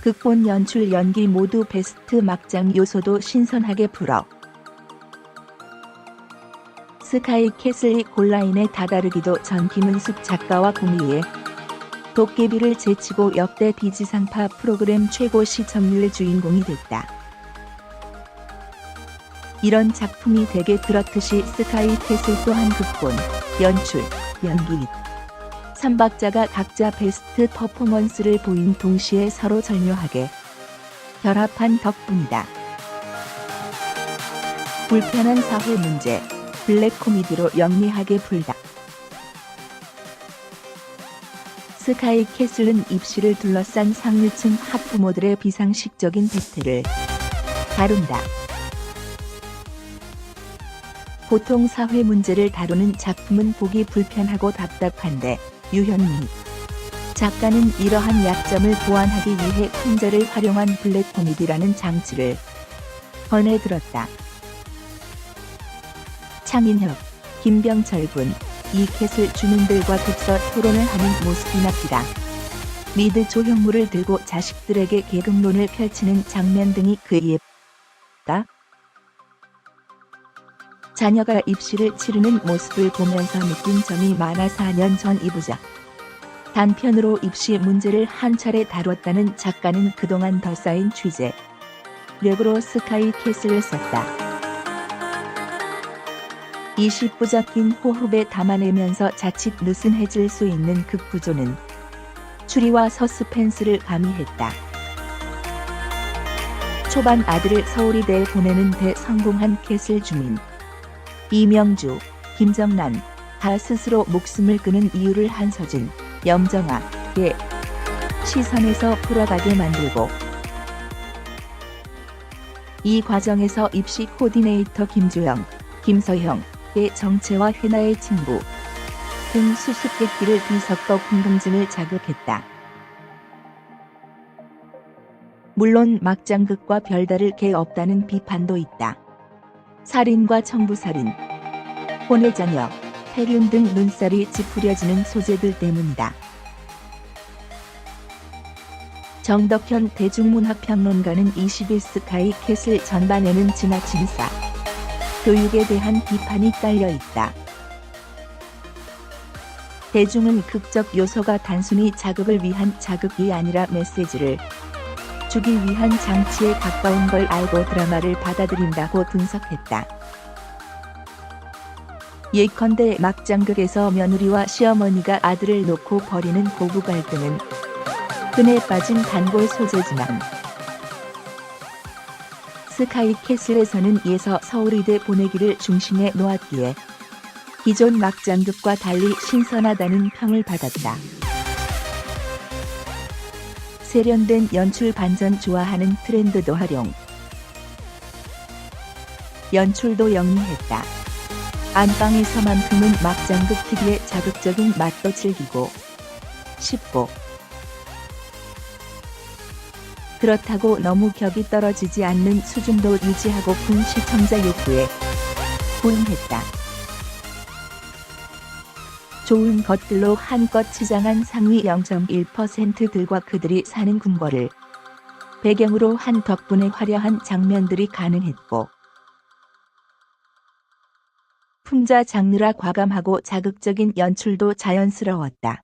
극본, 연출, 연기 모두 베스트. 막장 요소도 신선하게 풀어 스카이캐슬이 골라인에 다다르기도 전 김은숙 작가와 공유해 도깨비를 제치고 역대 비지상파 프로그램 최고 시청률의 주인공이 됐다. 이런 작품이 대개 그렇듯이 스카이캐슬 또한 극본, 연출, 연기 및 3박자가 각자 베스트 퍼포먼스를 보인 동시에 서로 절묘하게 결합한 덕분이다. 불편한 사회 문제, 블랙 코미디로 영리하게 풀다. 스카이캐슬은 입시를 둘러싼 상류층 학부모들의 비상식적인 배틀을 다룬다. 보통 사회 문제를 다루는 작품은 보기 불편하고 답답한데 유현미 작가는 이러한 약점을 보완하기 위해 쿵자를 활용한 블랙 코미디라는 장치를 꺼내들었다. 차민혁, 김병철 군, 이캐슬 주민들과 독서 토론을 하는 모습이 납니다. 미드 조형물을 들고 자식들에게 계급론을 펼치는 장면 등이 그이다. 자녀가 입시를 치르는 모습을 보면서 느낀 점이 많아 4년 전 이 부작 단편으로 입시 문제를 한 차례 다뤘다는 작가는 그동안 더 쌓인 취재력으로 스카이캐슬을 썼다. 20부작 긴 호흡에 담아내면서 자칫 느슨해질 수 있는 극구조는 추리와 서스펜스를 가미했다. 초반 아들을 서울이대에 보내는 데 성공한 캐슬 주민 이명주, 김정란 다 스스로 목숨을 끊은 이유를 한서진, 염정아의 시선에서 풀어가게 만들고 이 과정에서 입시 코디네이터 김주영, 김서형의 정체와 회나의 친부 등 수수께끼를 뒤섞어 궁금증을 자극했다. 물론 막장극과 별다를 게 없다는 비판도 있다. 살인과 청부살인, 혼외자녀, 폐륜 등 눈살이 찌푸려지는 소재들 때문이다. 정덕현 대중문학평론가는 21 스카이캐슬 전반에는 지나친 교육에 대한 비판이 깔려 있다. 대중은 극적 요소가 단순히 자극을 위한 자극이 아니라 메시지를 주기 위한 장치에 가까운 걸 알고 드라마를 받아들인다고 분석했다. 예컨대 막장극에서 며느리와 시어머니가 아들을 놓고 벌이는 고부 갈등은 끈에 빠진 단골 소재지만 스카이캐슬에서는 예서 서울의대 보내기를 중심에 놓았기에 기존 막장극과 달리 신선하다는 평을 받았다. 세련된 연출 반전 좋아하는 트렌드도 활용. 연출도 영리했다. 안방에서만큼은 막장극 특유의 자극적인 맛도 즐기고 싶고 그렇다고 너무 격이 떨어지지 않는 수준도 유지하고픈 시청자 욕구에 부응했다. 좋은 것들로 한껏 치장한 상위 0.1%들과 그들이 사는 궁궐을 배경으로 한 덕분에 화려한 장면들이 가능했고 풍자 장르라 과감하고 자극적인 연출도 자연스러웠다.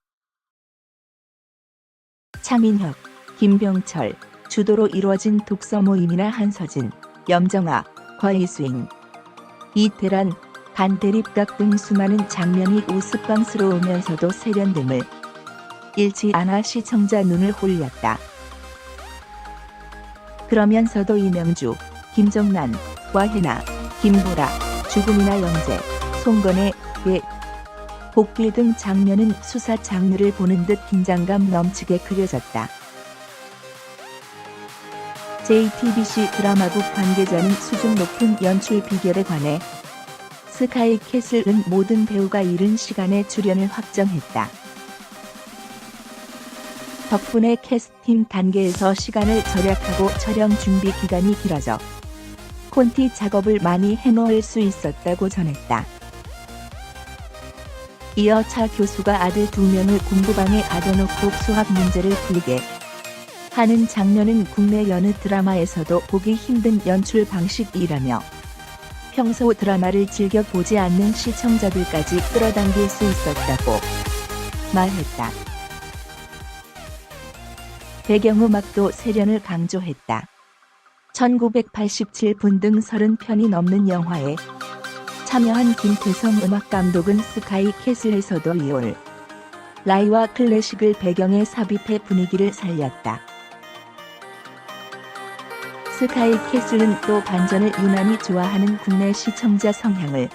차민혁, 김병철 주도로 이루어진 독서 모임이나 한서진, 염정아, 과이스윙, 이태란, 간대립각 등 수많은 장면이 우스꽝스러우면서도 세련됨을 잃지 않아 시청자 눈을 홀렸다. 그러면서도 이명주, 김정란, 와혜나, 김보라, 죽음이나 영재, 송건의 복길 등 장면은 수사 장르를 보는 듯 긴장감 넘치게 그려졌다. JTBC 드라마국 관계자는 수준 높은 연출 비결에 관해 스카이캐슬은 모든 배우가 이른 시간에 출연을 확정했다. 덕분에 캐스팅 단계에서 시간을 절약하고 촬영 준비 기간이 길어져 콘티 작업을 많이 해놓을 수 있었다고 전했다. 이어 차 교수가 아들 2명을 공부방에 가둬놓고 수학 문제를 풀게 하는 장면은 국내 여느 드라마에서도 보기 힘든 연출 방식이라며 평소 드라마를 즐겨 보지 않는 시청자들까지 끌어당길 수 있었다고 말했다. 배경음악도 세련을 강조했다. 1987분 등 30편이 넘는 영화에 참여한 김태성 음악감독은 스카이 캐슬에서도 이올 라이와 클래식을 배경에 삽입해 분위기를 살렸다. 스카이 캐슬은 또 반전을 유난히 좋아하는 국내 시청자 성향을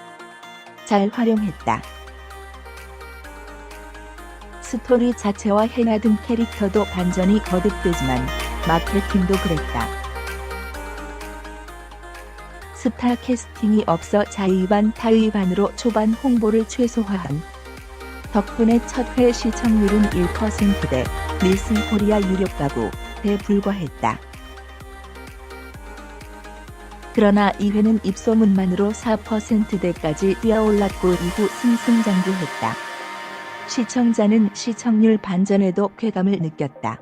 잘 활용했다. 스토리 자체와 헤나 등 캐릭터도 반전이 거듭되지만 마케팅도 그랬다. 스타 캐스팅이 없어 자의반 타의반으로 초반 홍보를 최소화한 덕분에 첫 회 시청률은 1%대 닐슨 코리아 유력 가구에 불과했다. 그러나 2회는 입소문만으로 4%대까지 뛰어올랐고 이후 승승장구했다. 시청자는 시청률 반전에도 쾌감을 느꼈다.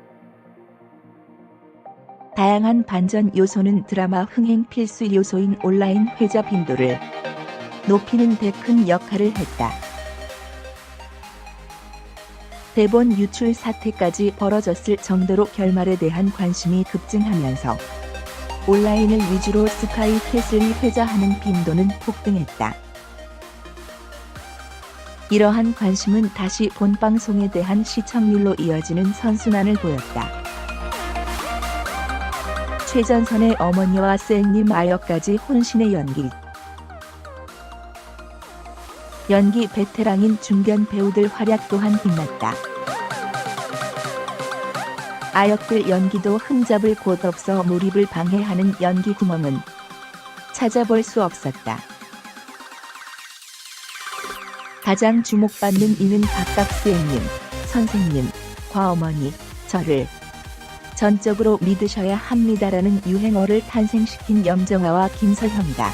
다양한 반전 요소는 드라마 흥행 필수 요소인 온라인 회자 빈도를 높이는 데 큰 역할을 했다. 대본 유출 사태까지 벌어졌을 정도로 결말에 대한 관심이 급증하면서 온라인을 위주로 스카이 캐슬이 회자하는 빈도는 폭등했다. 이러한 관심은 다시 본방송에 대한 시청률로 이어지는 선순환을 보였다. 최전선의 어머니와 쌩님 아역까지 혼신의 연기 베테랑인 중견 배우들 활약 또한 빛났다. 아역들 연기도 흠잡을 곳 없어 몰입을 방해하는 연기 구멍은 찾아볼 수 없었다. 가장 주목받는 이는 각각 쌩님, 선생님, 과어머니, 저를 전적으로 믿으셔야 합니다라는 유행어를 탄생시킨 염정아와 김서형이다.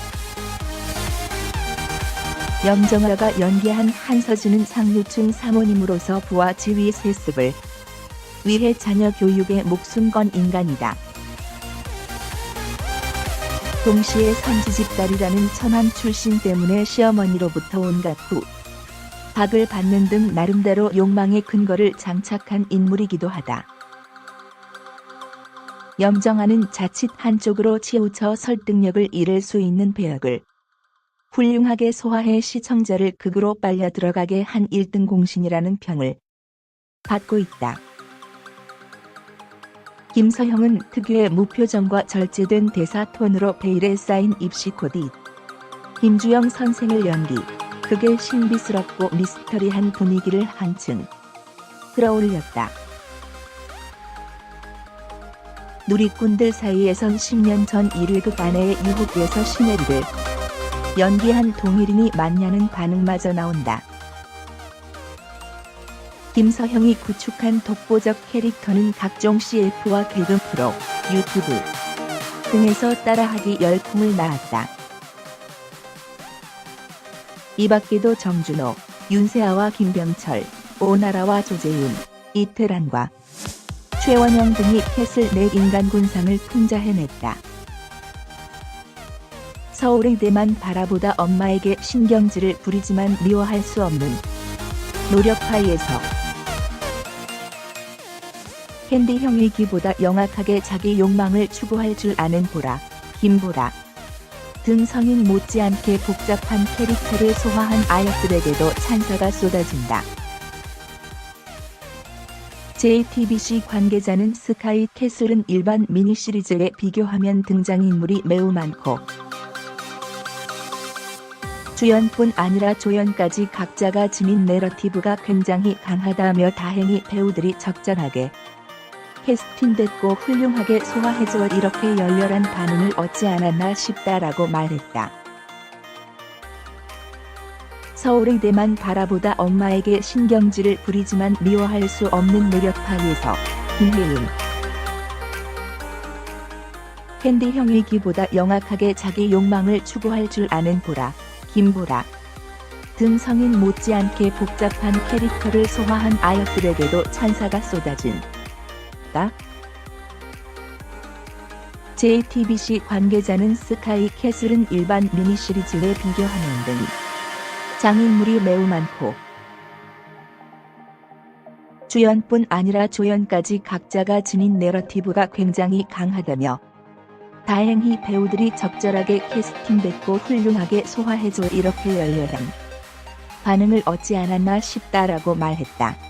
염정아가 연기한 한서준은 상류층 사모님으로서 부와 지위 세습을 위해 자녀 교육에 목숨 건 인간이다. 동시에 선지집딸이라는 천황 출신 때문에 시어머니로부터 온갖 박을 받는 등 나름대로 욕망의 근거를 장착한 인물이기도 하다. 염정아는 자칫 한쪽으로 치우쳐 설득력을 잃을 수 있는 배역을 훌륭하게 소화해 시청자를 극으로 빨려 들어가게 한 1등 공신이라는 평을 받고 있다. 김서형은 특유의 무표정과 절제된 대사 톤으로 베일에 쌓인 입시 코디, 김주영 선생을 연기, 극의 신비스럽고 미스터리한 분위기를 한층 끌어올렸다. 누리꾼들 사이에선 10년 전 1회극 아내의 유혹에서 시네리를 연기한 동일인이 맞냐는 반응마저 나온다. 김서형이 구축한 독보적 캐릭터는 각종 CF와 개그 프로, 유튜브 등에서 따라하기 열풍을 낳았다. 이 밖에도 정준호, 윤세아와 김병철, 오나라와 조재윤, 이태란과 최원영 등이 캐슬 내 인간군상을 풍자해냈다. 서울의대만 바라보다 엄마에게 신경질을 부리지만 미워할 수 없는 노력파이에서 캔디 형이기보다 영악하게 자기 욕망을 추구할 줄 아는 보라, 김보라 등 성인 못지않게 복잡한 캐릭터를 소화한 아역들에게도 찬사가 쏟아진다. JTBC 관계자는 스카이 캐슬은 일반 미니시리즈에 비교하면 등장인물이 매우 많고 주연뿐 아니라 조연까지 각자가 지닌 내러티브가 굉장히 강하다며 다행히 배우들이 적절하게 캐스팅됐고 훌륭하게 소화해줘 이렇게 열렬한 반응을 얻지 않았나 싶다라고 말했다. 서울의대만 바라보다 엄마에게 신경질을 부리지만 미워할 수 없는 노력파에서 김혜은 캔디 형이기보다 영악하게 자기 욕망을 추구할 줄 아는 보라, 김보라 등 성인 못지않게 복잡한 캐릭터를 소화한 아역들에게도 찬사가 쏟아진다. JTBC 관계자는 스카이 캐슬은 일반 미니시리즈에 비교하는 등 장인물이 매우 많고 주연뿐 아니라 조연까지 각자가 지닌 내러티브가 굉장히 강하다며 다행히 배우들이 적절하게 캐스팅됐고 훌륭하게 소화해줘 이렇게 열렬한 반응을 얻지 않았나 싶다라고 말했다.